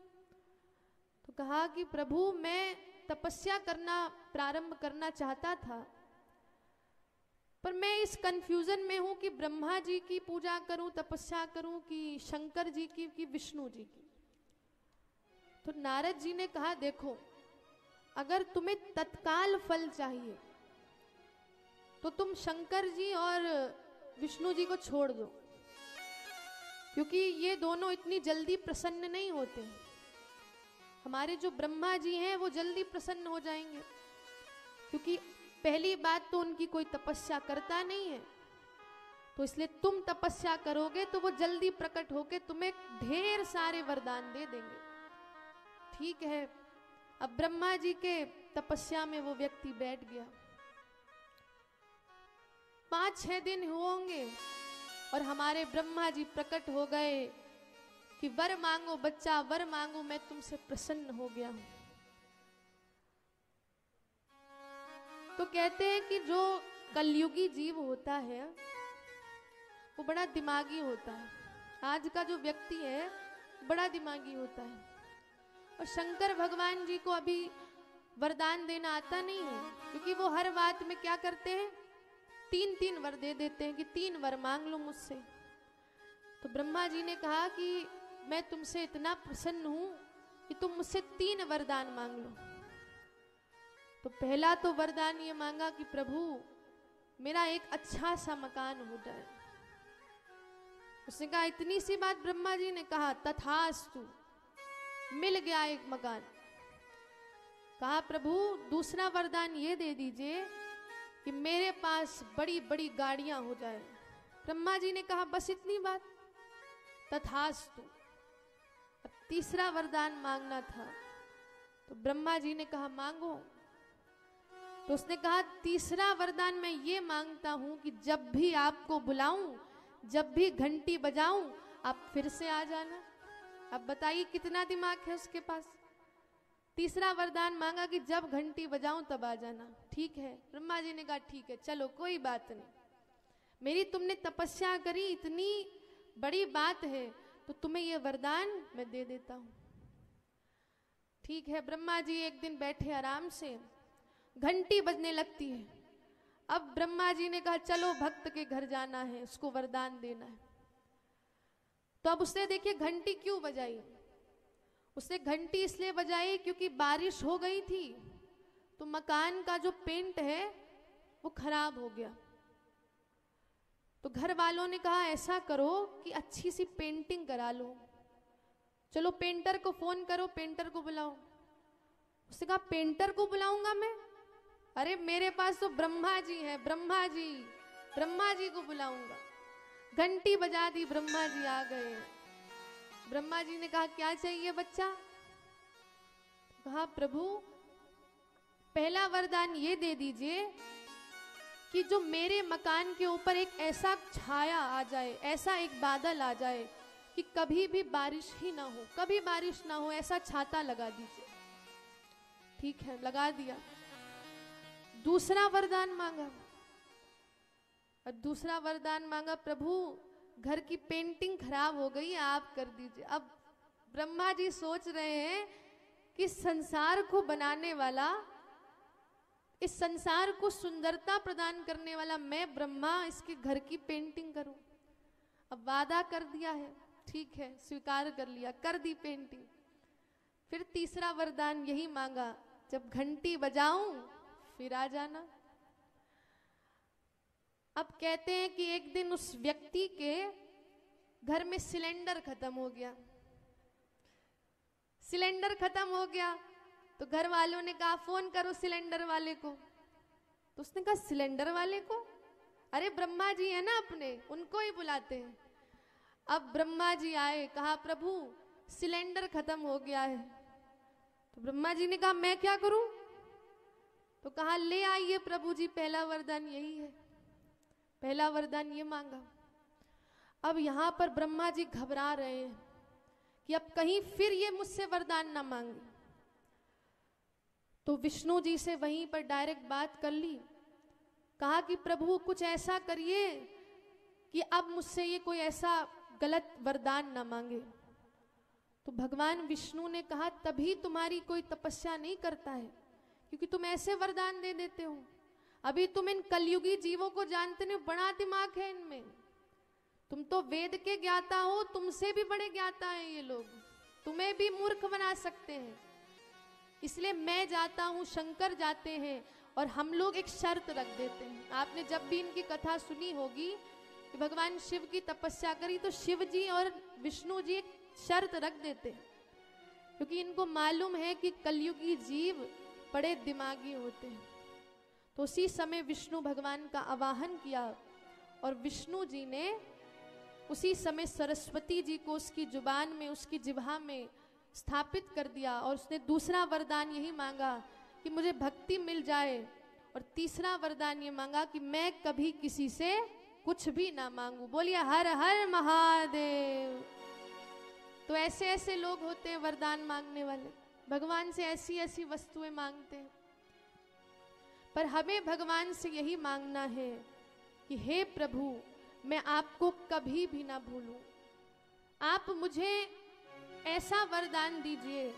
तो कहा कि प्रभु मैं तपस्या करना प्रारंभ करना चाहता था, पर मैं इस कंफ्यूजन में हूं कि ब्रह्मा जी की पूजा करूं, तपस्या करूं कि शंकर जी की कि विष्णु जी की। तो नारद जी ने कहा, देखो अगर तुम्हें तत्काल फल चाहिए तो तुम शंकर जी और विष्णु जी को छोड़ दो, क्योंकि ये दोनों इतनी जल्दी प्रसन्न नहीं होते। हमारे जो ब्रह्मा जी हैं वो जल्दी प्रसन्न हो जाएंगे, क्योंकि पहली बात तो उनकी कोई तपस्या करता नहीं है, तो इसलिए तुम तपस्या करोगे तो वो जल्दी प्रकट होके तुम्हें ढेर सारे वरदान दे देंगे। ठीक है, अब ब्रह्मा जी के तपस्या में वो व्यक्ति बैठ गया। 5-6 दिन होंगे और हमारे ब्रह्मा जी प्रकट हो गए कि वर मांगो बच्चा, वर मांगो, मैं तुमसे प्रसन्न हो गया हूं। तो कहते हैं कि जो कलयुगी जीव होता है वो बड़ा दिमागी होता है। आज का जो व्यक्ति है बड़ा दिमागी होता है। और शंकर भगवान जी को अभी वरदान देना आता नहीं है, क्योंकि वो हर बात में क्या करते हैं, 3-3 वर दे देते हैं कि 3 वर मांग लो मुझसे। तो ब्रह्मा जी ने कहा कि मैं तुमसे इतना प्रसन्न हूं कि तुम मुझसे 3 वरदान मांग लो। तो पहला तो वरदान ये मांगा कि प्रभु मेरा एक अच्छा सा मकान हो जाए। उसने कहा, इतनी सी बात? ब्रह्मा जी ने कहा, तथास्तु, मिल गया एक मकान। कहा, प्रभु दूसरा वरदान ये दे दीजिए कि मेरे पास बड़ी बड़ी गाड़ियां हो जाए। ब्रह्मा जी ने कहा, बस इतनी बात? तथास्तु। अब तीसरा वरदान मांगना था, तो ब्रह्मा जी ने कहा, मांगो। तो उसने कहा, तीसरा वरदान मैं ये मांगता हूं कि जब भी आपको बुलाऊं, जब भी घंटी बजाऊं, आप फिर से आ जाना। अब बताइए कितना दिमाग है उसके पास। तीसरा वरदान मांगा कि जब घंटी बजाऊं तब आ जाना। ठीक है, ब्रह्मा जी ने कहा, ठीक है चलो कोई बात नहीं, मेरी तुमने तपस्या करी, इतनी बड़ी बात है, तो तुम्हें यह वरदान मैं दे देता हूं। ठीक है, ब्रह्मा जी एक दिन बैठे आराम से, घंटी बजने लगती है। अब ब्रह्मा जी ने कहा, चलो भक्त के घर जाना है, उसको वरदान देना है। तो अब उसने देखिए घंटी क्यों बजाई। उसने घंटी इसलिए बजाई क्योंकि बारिश हो गई थी, तो मकान का जो पेंट है वो खराब हो गया। तो घर वालों ने कहा, ऐसा करो कि अच्छी सी पेंटिंग करा लो, चलो पेंटर को फोन करो, पेंटर को बुलाओ। उसने कहा, पेंटर को बुलाऊंगा मैं? अरे मेरे पास तो ब्रह्मा जी हैं, ब्रह्मा जी को बुलाऊंगा। घंटी बजा दी, ब्रह्मा जी आ गए। ब्रह्मा जी ने कहा, क्या चाहिए बच्चा? कहा, प्रभु पहला वरदान ये दे दीजिए कि जो मेरे मकान के ऊपर एक ऐसा छाया आ जाए, ऐसा एक बादल आ जाए कि कभी भी बारिश ही ना हो, कभी बारिश ना हो, ऐसा छाता लगा दीजिए। ठीक है, लगा दिया। दूसरा वरदान मांगा, और दूसरा वरदान मांगा, प्रभु घर की पेंटिंग खराब हो गई, आप कर दीजिए। अब ब्रह्मा जी सोच रहे हैं कि संसार को बनाने वाला, इस संसार को सुंदरता प्रदान करने वाला मैं ब्रह्मा इसके घर की पेंटिंग करूं। अब वादा कर दिया है, ठीक है स्वीकार कर लिया, कर दी पेंटिंग। फिर तीसरा वरदान यही मांगा, जब घंटी बजाऊं फिर आ जाना। अब कहते हैं कि एक दिन उस व्यक्ति के घर में सिलेंडर खत्म हो गया, सिलेंडर खत्म हो गया तो घर वालों ने कहा फोन करो सिलेंडर वाले को। तो उसने कहा सिलेंडर वाले को, अरे ब्रह्मा जी है ना अपने, उनको ही बुलाते हैं। अब ब्रह्मा जी आए, कहा प्रभु सिलेंडर खत्म हो गया है। तो ब्रह्मा जी ने कहा मैं क्या करूं? तो कहा ले आइए प्रभु जी, पहला वरदान यही है। पहला वरदान ये मांगा। अब यहां पर ब्रह्मा जी घबरा रहे हैं कि अब कहीं फिर ये मुझसे वरदान ना मांगे। तो विष्णु जी से वहीं पर डायरेक्ट बात कर ली, कहा कि प्रभु कुछ ऐसा करिए कि अब मुझसे ये कोई ऐसा गलत वरदान ना मांगे। तो भगवान विष्णु ने कहा तभी तुम्हारी कोई तपस्या नहीं करता है, क्योंकि तुम ऐसे वरदान दे देते हो। अभी तुम इन कलयुगी जीवों को जानते नहीं, बड़ा दिमाग है इनमें। तुम तो वेद के ज्ञाता हो, तुमसे भी बड़े ज्ञाता हैं ये लोग, तुम्हें भी मूर्ख बना सकते हैं। इसलिए मैं जाता हूं, शंकर जाते हैं और हम लोग एक शर्त रख देते हैं। आपने जब भी इनकी कथा सुनी होगी कि भगवान शिव की तपस्या करी, तो शिव जी और विष्णु जी एक शर्त रख देते हैं, क्योंकि इनको मालूम है कि कलयुगी जीव बड़े दिमागी होते हैं। तो उसी समय विष्णु भगवान का आवाहन किया और विष्णु जी ने उसी समय सरस्वती जी को उसकी जुबान में, उसकी जिह्वा में स्थापित कर दिया। और उसने दूसरा वरदान यही मांगा कि मुझे भक्ति मिल जाए, और तीसरा वरदान ये मांगा कि मैं कभी किसी से कुछ भी ना मांगू। बोलिए हर हर महादेव। तो ऐसे ऐसे लोग होते हैं वरदान मांगने वाले, भगवान से ऐसी ऐसी वस्तुएं मांगते हैं। पर हमें भगवान से यही मांगना है कि हे प्रभु, मैं आपको कभी भी ना भूलूं। आप मुझे ऐसा वरदान दीजिए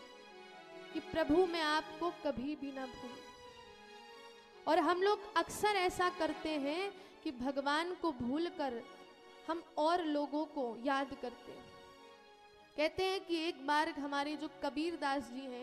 कि प्रभु मैं आपको कभी भी ना भूलूं। और हम लोग अक्सर ऐसा करते हैं कि भगवान को भूलकर हम और लोगों को याद करते हैं। कहते हैं कि एक बार हमारे जो कबीर दास जी हैं,